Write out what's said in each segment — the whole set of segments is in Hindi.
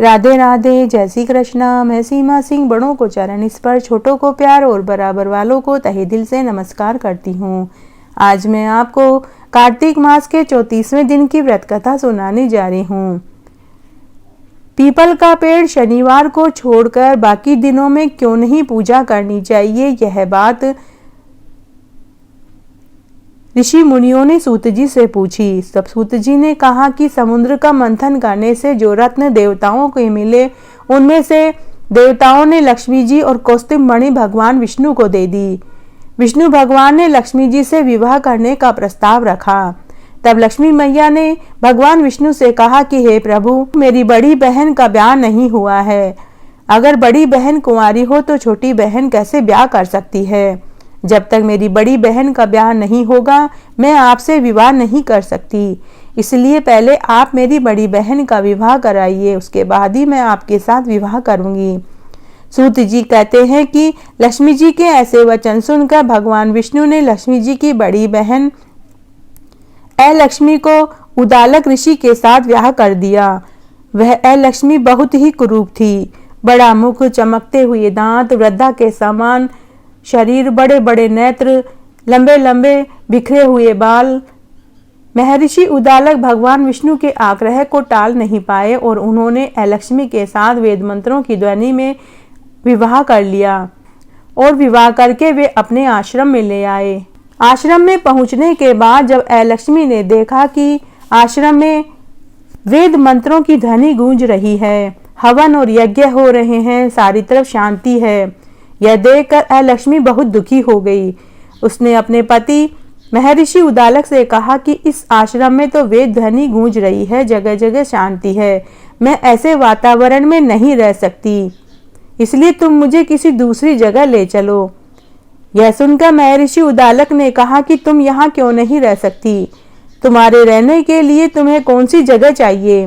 राधे राधे, जय श्री कृष्णा। मैं सीमा सिंह बड़ों को चरण स्पर्श, छोटों को प्यार और बराबर वालों को तहे दिल से नमस्कार करती हूँ। आज मैं आपको कार्तिक मास के 34वें दिन की व्रत कथा सुनाने जा रही हूँ। पीपल का पेड़ शनिवार को छोड़कर बाकी दिनों में क्यों नहीं पूजा करनी चाहिए, यह बात ऋषि मुनियों ने सूत जी से पूछी। तब सूत जी ने कहा कि समुद्र का मंथन करने से जो रत्न देवताओं को मिले, उनमें से देवताओं ने लक्ष्मी जी और कौस्तुभ मणि भगवान विष्णु को दे दी। विष्णु भगवान ने लक्ष्मी जी से विवाह करने का प्रस्ताव रखा। तब लक्ष्मी मैया ने भगवान विष्णु से कहा कि हे प्रभु, मेरी बड़ी बहन का ब्याह नहीं हुआ है। अगर बड़ी बहन कुंवारी हो तो छोटी बहन कैसे ब्याह कर सकती है? जब तक मेरी बड़ी बहन का ब्याह नहीं होगा, मैं आपसे विवाह नहीं कर सकती। इसलिए पहले आप मेरी बड़ी बहन का विवाह कराइए, उसके बाद ही मैं आपके साथ विवाह करूंगी। सूत जी कहते हैं कि लक्ष्मी जी के ऐसे वचन सुनकर भगवान विष्णु ने लक्ष्मी जी की बड़ी बहन लक्ष्मी को उदालक ऋषि के साथ ब्याह कर दिया। वह लक्ष्मी बहुत ही कुरूप थी। बड़ा मुख, चमकते हुए दांत, वृद्धा के समान शरीर, बड़े बड़े नेत्र, लंबे लंबे बिखरे हुए बाल। महर्षि उदालक भगवान विष्णु के आग्रह को टाल नहीं पाए और उन्होंने लक्ष्मी के साथ वेद मंत्रों की ध्वनि में विवाह कर लिया और विवाह करके वे अपने आश्रम में ले आए। आश्रम में पहुंचने के बाद जब लक्ष्मी ने देखा कि आश्रम में वेद मंत्रों की ध्वनि गूंज रही है, हवन और यज्ञ हो रहे हैं, सारी तरफ शांति है, यह देखकर लक्ष्मी बहुत दुखी हो गई। उसने अपने पति महर्षि उदालक से कहा कि इस आश्रम में तो वेद ध्वनि गूंज रही है, जगह जगह शांति है, मैं ऐसे वातावरण में नहीं रह सकती, इसलिए तुम मुझे किसी दूसरी जगह ले चलो। यह सुनकर महर्षि उदालक ने कहा कि तुम यहाँ क्यों नहीं रह सकती, तुम्हारे रहने के लिए तुम्हें कौन सी जगह चाहिए?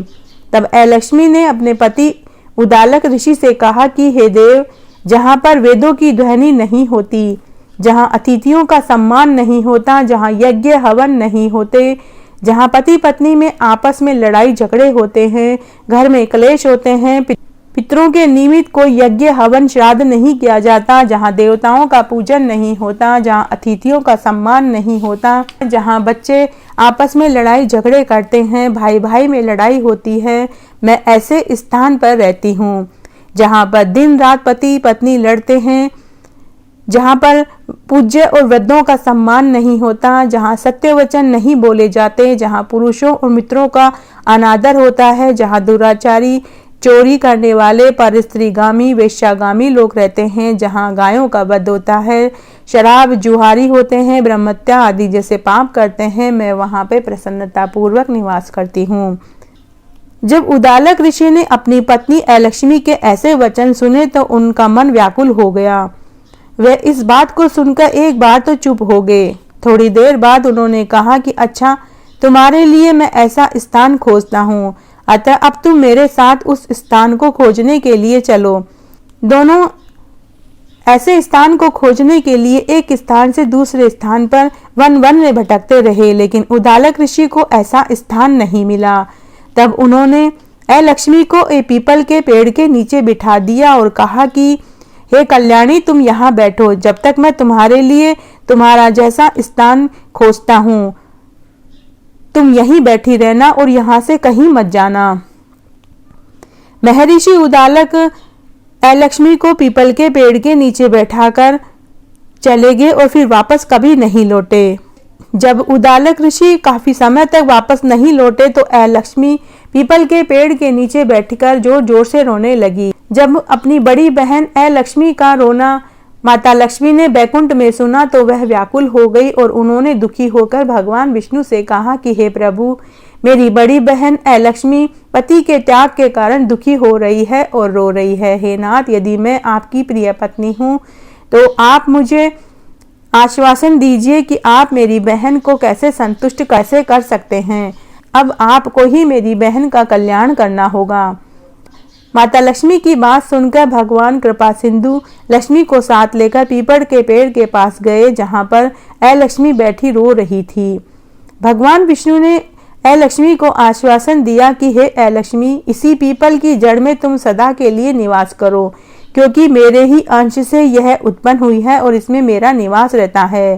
तब लक्ष्मी ने अपने पति उदालक ऋषि से कहा कि हे देव, जहाँ पर वेदों की ध्वनि नहीं होती, जहाँ अतिथियों का सम्मान नहीं होता, जहाँ यज्ञ हवन नहीं होते, जहाँ पति पत्नी में आपस में लड़ाई झगड़े होते हैं, घर में क्लेश होते हैं, पितरों के निमित्त कोई यज्ञ हवन श्राद्ध नहीं किया जाता, जहाँ देवताओं का पूजन नहीं होता, जहाँ अतिथियों का सम्मान नहीं होता, जहाँ बच्चे आपस में लड़ाई झगड़े करते हैं, भाई भाई में लड़ाई होती है, मैं ऐसे स्थान पर रहती हूँ। जहाँ पर दिन रात पति पत्नी लड़ते हैं, जहाँ पर पूज्य और वृद्धों का सम्मान नहीं होता, जहाँ सत्य वचन नहीं बोले जाते, जहाँ पुरुषों और मित्रों का अनादर होता है, जहाँ दुराचारी, चोरी करने वाले, परस्त्रीगामी, वेश्यागामी लोग रहते हैं, जहाँ गायों का वध होता है, शराब जुहारी होते हैं, ब्रह्मत्या आदि जैसे पाप करते हैं, मैं वहाँ पे प्रसन्नता पूर्वक निवास करती हूँ। जब उदालक ऋषि ने अपनी पत्नी लक्ष्मी के ऐसे वचन सुने तो उनका मन व्याकुल हो गया। वे इस बात को सुनकर एक बार तो चुप हो गए। थोड़ी देर बाद उन्होंने कहा कि अच्छा, तुम्हारे लिए मैं ऐसा स्थान खोजता हूँ, अतः अब तुम मेरे साथ उस स्थान को खोजने के लिए चलो। दोनों ऐसे स्थान को खोजने के लिए एक स्थान से दूसरे स्थान पर वन वन में भटकते रहे, लेकिन उदालक ऋषि को ऐसा स्थान नहीं मिला। तब उन्होंने लक्ष्मी को पीपल के पेड़ के नीचे बिठा दिया और कहा कि हे कल्याणी, तुम यहाँ बैठो, जब तक मैं तुम्हारे लिए तुम्हारा जैसा स्थान खोजता हूँ। तुम यहीं बैठी रहना और यहाँ से कहीं मत जाना। महर्षि उदालक लक्ष्मी को पीपल के पेड़ के नीचे बैठाकर चले गए और फिर वापस कभी नहीं लौटे। जब उदालक ऋषि काफी समय तक वापस नहीं लौटे तो लक्ष्मी पीपल के पेड़ के नीचे बैठकर जोर जोर से रोने लगी। जब अपनी बड़ी बहन लक्ष्मी का रोना माता लक्ष्मी ने बैकुंठ में सुना तो वह व्याकुल हो गई और उन्होंने दुखी होकर भगवान विष्णु से कहा कि हे प्रभु, मेरी बड़ी बहन लक्ष्मी पति के त्याग के कारण दुखी हो रही है और रो रही है। हे नाथ, यदि मैं आपकी प्रिय पत्नी हूँ तो आप मुझे आश्वासन दीजिए कि आप मेरी बहन को कैसे संतुष्ट कैसे कर सकते हैं। अब आपको ही मेरी बहन का कल्याण करना होगा। माता लक्ष्मी की बात सुनकर भगवान कृपा सिंधु लक्ष्मी को साथ लेकर पीपल के पेड़ के पास गए, जहां पर लक्ष्मी बैठी रो रही थी। भगवान विष्णु ने लक्ष्मी को आश्वासन दिया कि हे लक्ष्मी, इसी पीपल की जड़ में तुम सदा के लिए निवास करो, क्योंकि मेरे ही अंश से यह उत्पन्न हुई है और इसमें मेरा निवास रहता है।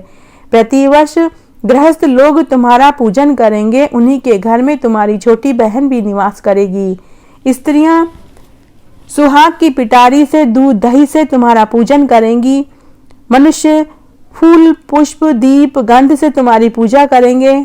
प्रतिवर्ष गृहस्थ लोग तुम्हारा पूजन करेंगे, उन्हीं के घर में तुम्हारी छोटी बहन भी निवास करेगी। स्त्रियां सुहाग की पिटारी से, दूध दही से तुम्हारा पूजन करेंगी। मनुष्य फूल पुष्प दीप गंध से तुम्हारी पूजा करेंगे,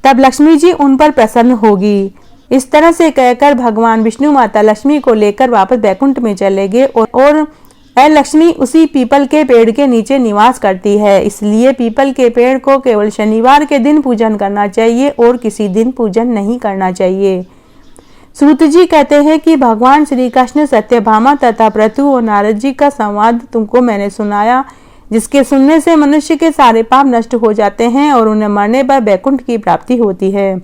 तब लक्ष्मी जी उन पर प्रसन्न होगी। इस तरह से कहकर भगवान विष्णु माता लक्ष्मी को लेकर वापस बैकुंठ में चले गए और लक्ष्मी उसी पीपल के पेड़ के नीचे निवास करती है। इसलिए पीपल के पेड़ को केवल शनिवार के दिन पूजन करना चाहिए और किसी दिन पूजन नहीं करना चाहिए। सूत जी कहते हैं कि भगवान श्री कृष्ण, सत्यभामा तथा पृथु और नारद जी का संवाद तुमको मैंने सुनाया, जिसके सुनने से मनुष्य के सारे पाप नष्ट हो जाते हैं और उन्हें मरने पर बैकुंठ की प्राप्ति होती है।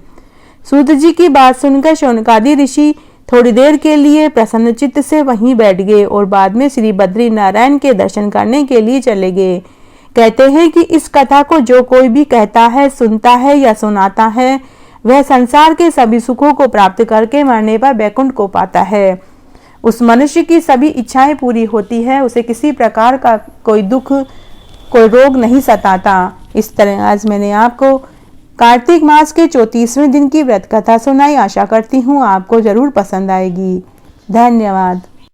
सूत जी की बात सुनकर शौनकादि ऋषि थोड़ी देर के लिए प्रसन्न चित्त से वहीं बैठ गए और बाद में श्री बद्री नारायण के दर्शन करने के लिए चले गए। कहते हैं कि इस कथा को जो कोई भी कहता है, सुनता है या सुनाता है, वह संसार के सभी सुखों को प्राप्त करके मरने पर बैकुंठ को पाता है। उस मनुष्य की सभी इच्छाएं पूरी होती है, उसे किसी प्रकार का कोई दुख, कोई रोग नहीं सताता। इस तरह आज मैंने आपको कार्तिक मास के 34वें दिन की व्रत कथा सुनाई। आशा करती हूँ आपको जरूर पसंद आएगी। धन्यवाद।